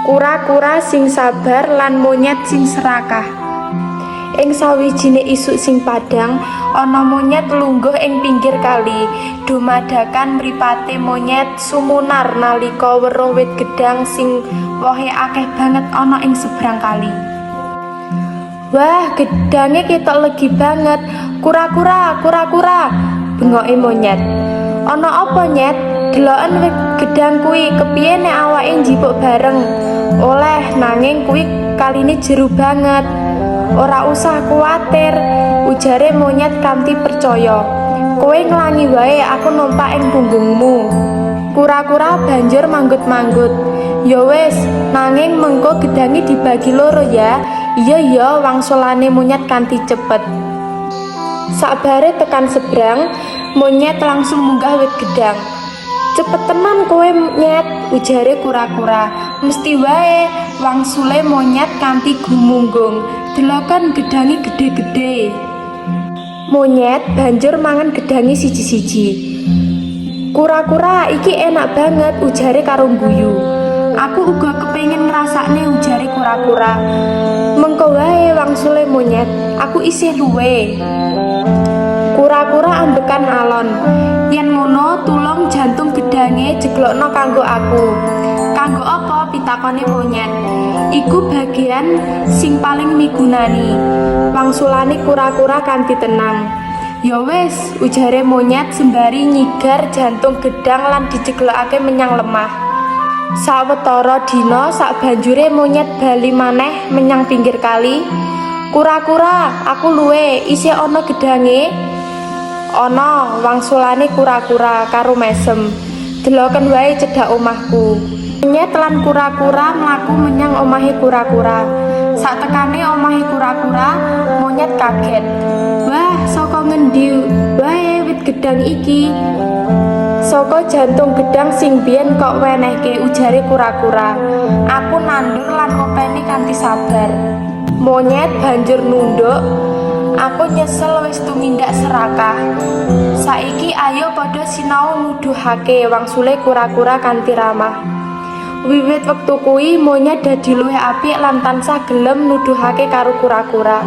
kura-kura sing sabar lan monyet sing serakah. Ing sawijine isuk sing padhang, ana monyet lungguh ing pinggir kali. Dumadakan mripate monyet sumunar nalika weruh wit gedhang sing wohe akeh banget ana ing seberang kali. Wah, gedhange ketok legi banget. Kura-kura, kura-kura, bengoke monyet. Ana apa, Nyet? Deloken wit gedhang kuwi, kepiye nek awake njipuk bareng? Oleh, nanging kuwi kaline jero banget. Ora usah kuwatir, ujare monyet kanthi percaya. Kowe nglangi wae, aku numpak ing punggungmu. Kura-kura banjur manggut-manggut. Ya wis, nanging mengko gedhange dibagi loro ya. Iya, wangsulane monyet kanthi cepet. Sakbare tekan sebrang, monyet langsung munggah wit gedhang. Cepet tenan kowe, Nyet, ujare kura-kura. Mesti wae, wangsule monyet kanthi gumunggung. Deloken gedhange gede-gede. Monyet banjur mangan gedhange siji-siji. Kura-kura iki enak banget, ujare karo guyu. Aku uga kepengin ngrasakne, ujare kura-kura. Mengko wae wangsule monyet, aku isih luwe. Kura-kura ambekan alon. Yen ngono, tulung jantung gedhange jeglokno kanggo aku. Kanggo apa? Pitakone monyet. Iku bagian sing paling migunani. Wangsulane kura-kura kanthi tenang. Ya wis, ujare monyet sembari nyigar jantung gedhang lan dijeglokake menyang lemah. Sawetara dina sakbanjure monyet bali maneh menyang pinggir kali. Kura-kura, aku luwe, isih ana gedhange? Ana, wangsulane kura-kura karo mesem. Deloken wae cedhak omahku. Monyet lan kura-kura mlaku menyang omahe kura-kura. Satekane omahe kura-kura, monyet kaget. Wah, saka ngendi wae wit gedhang iki? Saka jantung gedhang sing biyen kok wenehke, ujare kura-kura. Aku nandur lan ngopeni kanthi sabar. Monyet banjur nunduk. Aku nyesel wis tumindak serakah. Saiki ayo padha sinau nuduhake, wangsule kura-kura kanthi ramah. Wiwit wektu kuwi monyet dadi luwih apik lan tansah gelem nuduhake karo kura-kura.